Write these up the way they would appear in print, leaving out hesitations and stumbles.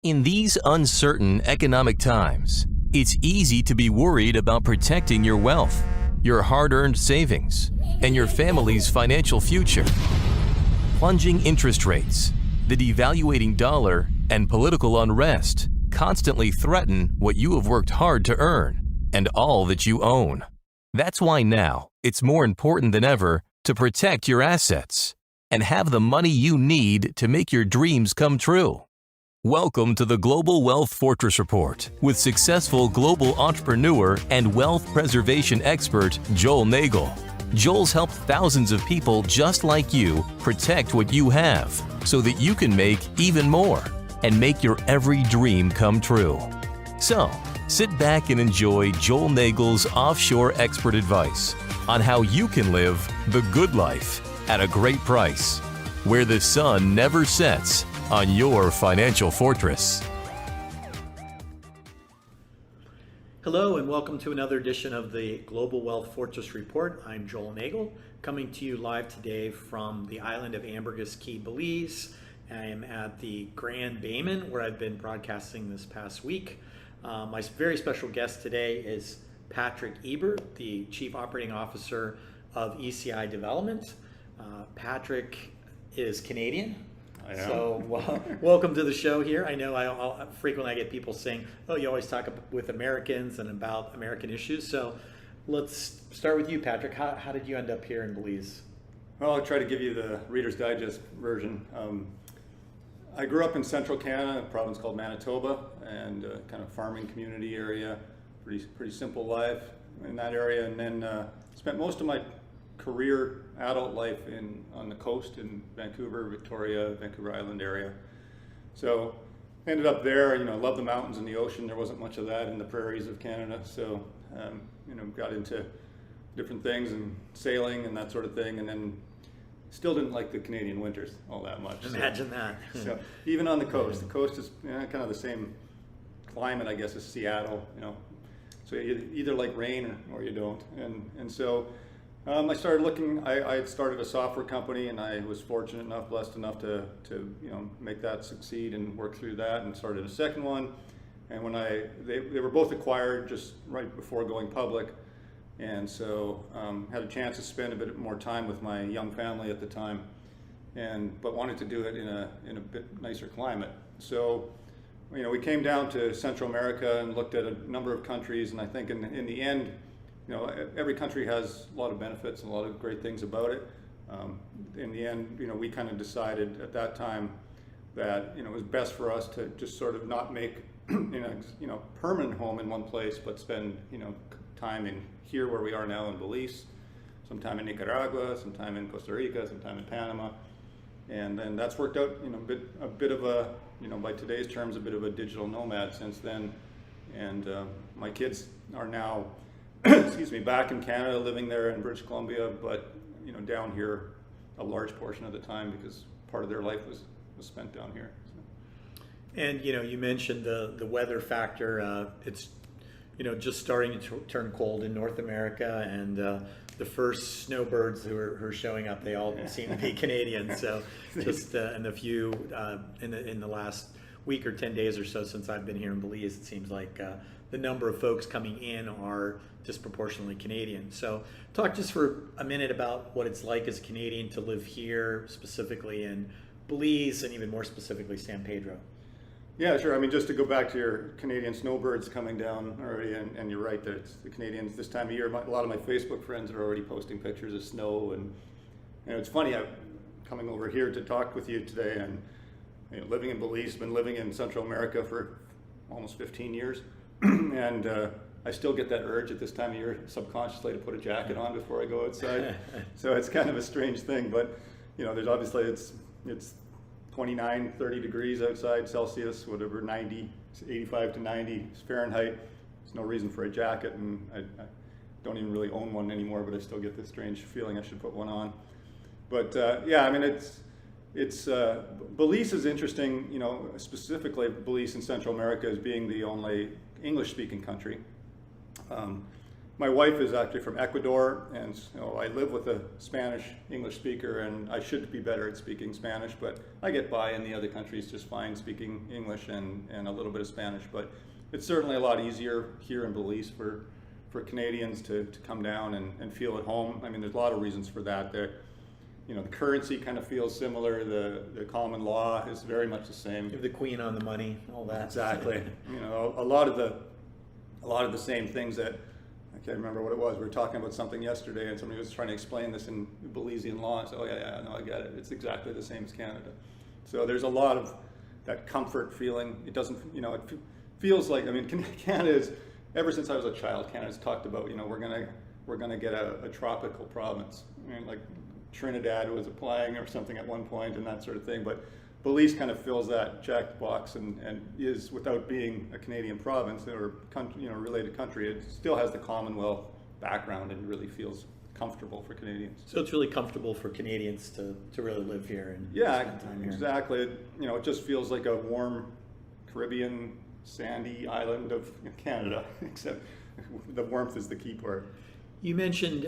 In these uncertain economic times, it's easy to be worried about protecting your wealth, your hard-earned savings, and your family's financial future. Plunging interest rates, the devaluating dollar, and political unrest constantly threaten what you have worked hard to earn and all that you own. That's why now it's more important than ever to protect your assets and have the money you need to make your dreams come true. Welcome to the Global Wealth Fortress Report with successful global entrepreneur and wealth preservation expert Joel Nagel. Joel's helped thousands of people just like you protect what you have so that you can make even more and make your every dream come true. So, sit back and enjoy Joel Nagel's offshore expert advice on how you can live the good life at a great price, where the sun never sets on your financial fortress. Hello and welcome to another edition of the Global Wealth Fortress Report. I'm Joel Nagel, coming to you live today from the island of Ambergris Caye, Belize. I am at the Grand Bayman, where I've been broadcasting this past week. My very special guest today is Patrick Hebert, the Chief Operating Officer of ECI Development. Patrick is Canadian. So welcome to the show here. I know I frequently get people saying, oh, you always talk with Americans and about American issues. So let's start with you, Patrick. How did you end up here in Belize? Well, I'll try to give you the Reader's Digest version. I grew up in central Canada, a province called Manitoba, and kind of farming community area, pretty simple life in that area, and then spent most of my career adult life on the coast in Vancouver, Victoria, Vancouver Island area. So ended up there, loved the mountains and the ocean. There wasn't much of that in the prairies of Canada. So, got into different things and sailing and that sort of thing. And then still didn't like the Canadian winters all that much. Imagine that. So even on the coast is kind of the same climate, I guess, as Seattle, So you either like rain or you don't. And so I started looking. I had started a software company, and I was blessed enough to make that succeed and work through that, and started a second one. And when they were both acquired just right before going public, and so had a chance to spend a bit more time with my young family at the time, but wanted to do it in a bit nicer climate. So we came down to Central America and looked at a number of countries, and I think in the end, every country has a lot of benefits and a lot of great things about it. In the end, we kind of decided at that time that it was best for us to just sort of not make permanent home in one place, but spend time in here where we are now in Belize, sometime in Nicaragua, sometime in Costa Rica, sometime in Panama, and then that's worked out a bit of a by today's terms a bit of a digital nomad since then, and my kids are now back in Canada, living there in British Columbia, but down here a large portion of the time because part of their life was spent down here. So. And you mentioned the weather factor. It's just starting to turn cold in North America, and the first snowbirds who are showing up, they all seem to be Canadian. So just in the few in the last week or 10 days or so since I've been here in Belize, it seems like the number of folks coming in are disproportionately Canadian. So talk just for a minute about what it's like as a Canadian to live here, specifically in Belize, and even more specifically San Pedro. Yeah, sure. I mean, just to go back to your Canadian snowbirds coming down already, and you're right that it's the Canadians this time of year. A lot of my Facebook friends are already posting pictures of snow, and it's funny, I'm coming over here to talk with you today, and living in Belize, been living in Central America for almost 15 years. And I still get that urge at this time of year subconsciously to put a jacket on before I go outside. So it's kind of a strange thing, but there's obviously it's 29, 30 degrees outside Celsius, whatever, 90, 85 to 90 Fahrenheit. There's no reason for a jacket, and I don't even really own one anymore, but I still get this strange feeling I should put one on. But I mean, it's Belize is interesting, specifically Belize in Central America as being the only English-speaking country. my wife is actually from Ecuador, and so I live with a Spanish English speaker, and I should be better at speaking Spanish, but I get by in the other countries just fine speaking English and a little bit of Spanish. But it's certainly a lot easier here in Belize for Canadians to come down and feel at home. I mean, there's a lot of reasons for that. The currency kind of feels similar. The common law is very much the same. You have the Queen on the money, all that. Exactly. A lot of the same things that, I can't remember what it was. We were talking about something yesterday, and somebody was trying to explain this in Belizean law. So, no, I get it. It's exactly the same as Canada. So there's a lot of that comfort feeling. It doesn't, it feels like, Canada is, ever since I was a child, Canada's talked about, we're gonna get a tropical province. Like Trinidad was applying or something at one point and that sort of thing. But Belize kind of fills that checkbox and is, without being a Canadian province or related country, it still has the Commonwealth background and really feels comfortable for Canadians. So it's really comfortable for Canadians to really live here and spend time here. Exactly. It just feels like a warm Caribbean sandy island of Canada, except the warmth is the key part. You mentioned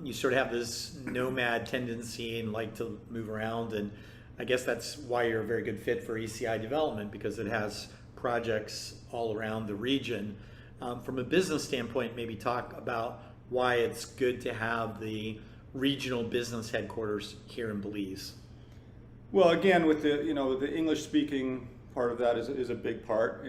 you sort of have this nomad tendency and like to move around, and I guess that's why you're a very good fit for ECI development, because it has projects all around the region. From a business standpoint, maybe talk about why it's good to have the regional business headquarters here in Belize. Well, again, with the the English speaking part of that is a big part.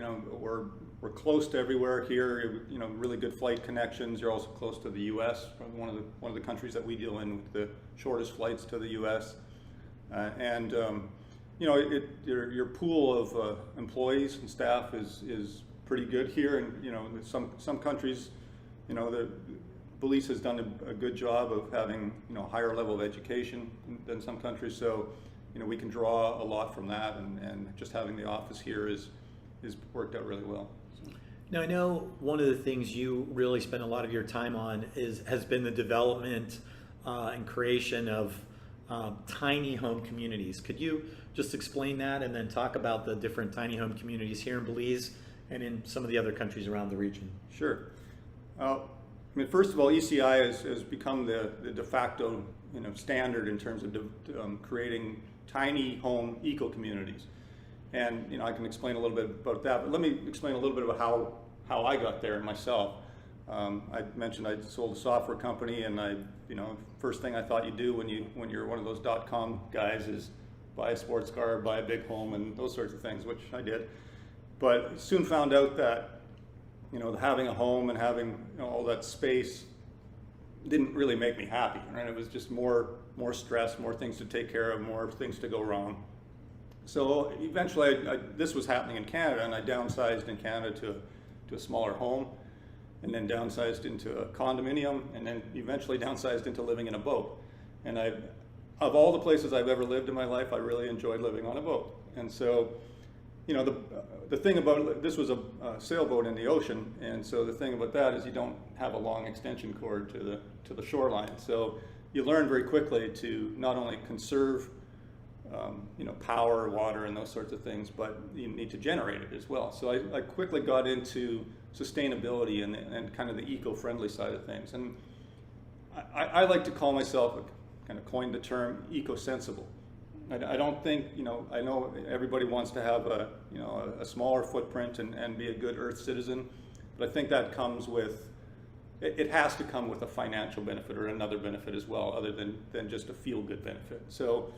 We're close to everywhere here. Really good flight connections. You're also close to the U.S. Probably one of the countries that we deal in with the shortest flights to the U.S. Your pool of employees and staff is pretty good here, and some countries, Belize has done a good job of having higher level of education than some countries. So we can draw a lot from that, and just having the office here is worked out really well. Now, I know one of the things you really spend a lot of your time on has been the development and creation of tiny home communities. Could you just explain that and then talk about the different tiny home communities here in Belize and in some of the other countries around the region? Sure. First of all, ECI has become the de facto standard in terms of creating tiny home eco-communities. And I can explain a little bit about that, but let me explain a little bit about how I got there myself. I mentioned I sold a software company, and first thing I thought you do when you're one of those .com guys is buy a sports car, buy a big home, and those sorts of things, which I did. But soon found out that having a home and having all that space didn't really make me happy. Right? It was just more stress, more things to take care of, more things to go wrong. So eventually, this was happening in Canada, and I downsized in Canada to a smaller home, and then downsized into a condominium, and then eventually downsized into living in a boat. And of all the places I've ever lived in my life, I really enjoyed living on a boat. And so, the thing about this was a sailboat in the ocean, and so the thing about that is you don't have a long extension cord to the shoreline. So you learn very quickly to not only conserve power, water, and those sorts of things, but you need to generate it as well. So I quickly got into sustainability and kind of the eco-friendly side of things. And I like to call myself, kind of coined the term, eco-sensible. I don't think, I know everybody wants to have a smaller footprint and be a good Earth citizen, but I think that comes with, it has to come with a financial benefit or another benefit as well, other than just a feel-good benefit. So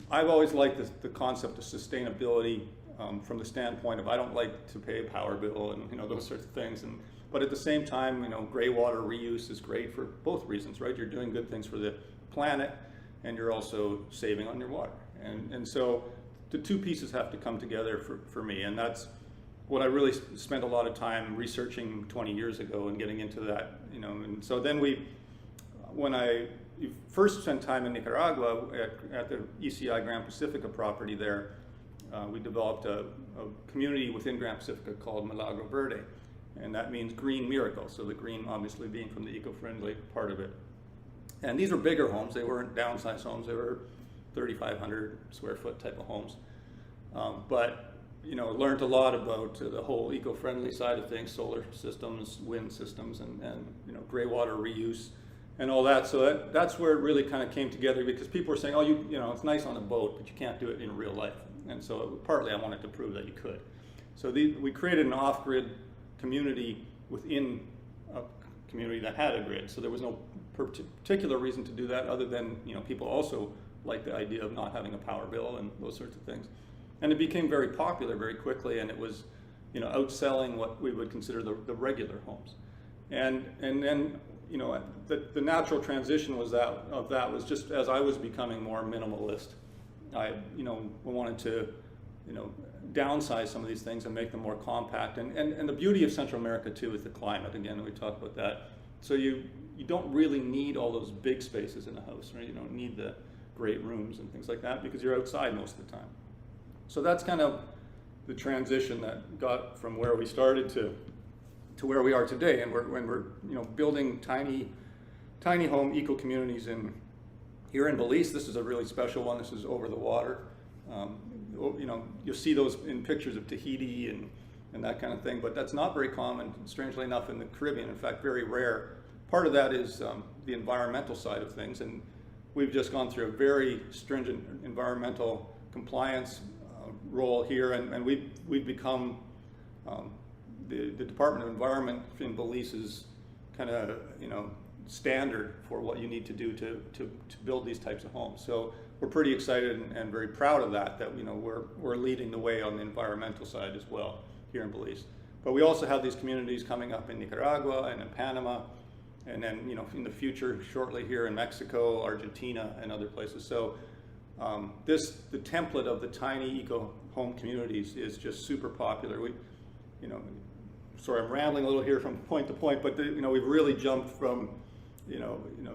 I've always liked the concept of sustainability from the standpoint of I don't like to pay a power bill and those sorts of things. But at the same time, gray water reuse is great for both reasons, right? You're doing good things for the planet, and you're also saving on your water. And so the two pieces have to come together for me, and that's what I really spent a lot of time researching 20 years ago and getting into that. And so then when I first spent time in Nicaragua at the ECI Gran Pacifica property there, we developed a community within Gran Pacifica called Milagro Verde, and that means green miracle. So the green obviously being from the eco-friendly part of it. And these were bigger homes. They weren't downsized homes. They were 3,500 square foot type of homes. But learned a lot about the whole eco-friendly side of things, solar systems, wind systems, and gray water reuse and all that. So that's where it really kind of came together, because people were saying, oh, it's nice on a boat, but you can't do it in real life. And so partly I wanted to prove that you could. So we created an off-grid community within a community that had a grid. So there was no particular reason to do that, other than people also like the idea of not having a power bill and those sorts of things. And it became very popular very quickly, and it was outselling what we would consider the regular homes. And then the natural transition was was just as I was becoming more minimalist, I wanted to downsize some of these things and make them more compact. And the beauty of Central America too is the climate. Again, we talked about that. So you don't really need all those big spaces in a house, right? You don't need the great rooms and things like that, because you're outside most of the time. So that's kind of the transition that got from where we started to where we are today. And we're building tiny home eco communities here in Belize. This is a really special one. This is over the water. You'll see those in pictures of Tahiti and that kind of thing, but that's not very common, strangely enough, in the Caribbean. In fact, very rare. Part of that is the environmental side of things, and we've just gone through a very stringent environmental compliance role here, and we've become the Department of Environment in Belize's kind of standard for what you need to do to build these types of homes. So we're pretty excited and very proud of that we're leading the way on the environmental side as well here in Belize. But we also have these communities coming up in Nicaragua and in Panama, and then in the future shortly here in Mexico, Argentina, and other places. So the template of the tiny eco home communities is just super popular. Sorry, I'm rambling a little here from point to point, but we've really jumped from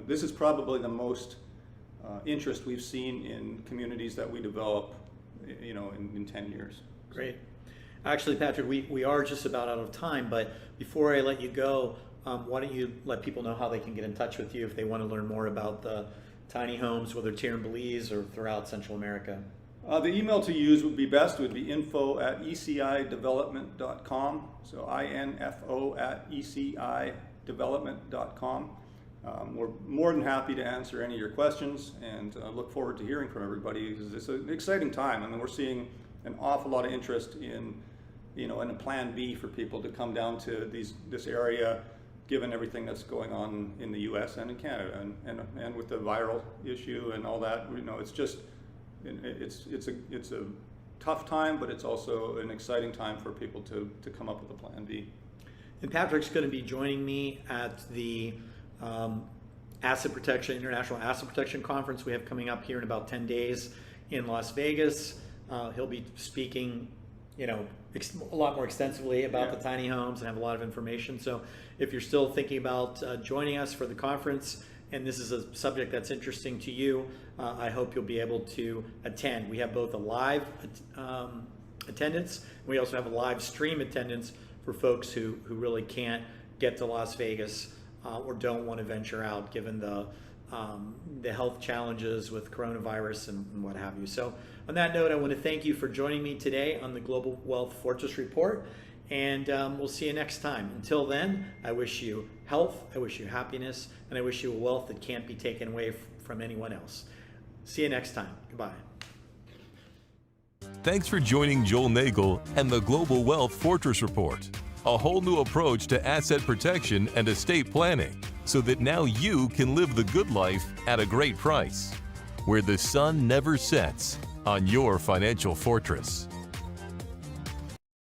this is probably the most interest we've seen in communities that we develop in 10 years. Great. Actually, Patrick, we are just about out of time, but before I let you go, why don't you let people know how they can get in touch with you if they want to learn more about the tiny homes, whether it's here in Belize or throughout Central America? The email to use would be info@ecidevelopment.com. So info@ecidevelopment.com. We're more than happy to answer any of your questions, and look forward to hearing from everybody. It's an exciting time. I mean, we're seeing an awful lot of interest in a plan B for people to come down to this area, given everything that's going on in the U.S. and in Canada, and with the viral issue and all that. It's a tough time, but it's also an exciting time for people to come up with a plan B. And Patrick's going to be joining me at the International Asset Protection Conference we have coming up here in about 10 days in Las Vegas. He'll be speaking, a lot more extensively about the tiny homes and have a lot of information. So if you're still thinking about joining us for the conference, and this is a subject that's interesting to you, I hope you'll be able to attend. We have both a live attendance, and we also have a live stream attendance for folks who really can't get to Las Vegas or don't want to venture out given the health challenges with coronavirus and what have you. So on that note, I want to thank you for joining me today on the Global Wealth Fortress Report, and we'll see you next time. Until then, I wish you health, I wish you happiness, and I wish you a wealth that can't be taken away from anyone else. See you next time. Goodbye. Thanks for joining Joel Nagel and the Global Wealth Fortress Report, a whole new approach to asset protection and estate planning, so that now you can live the good life at a great price, where the sun never sets on your financial fortress.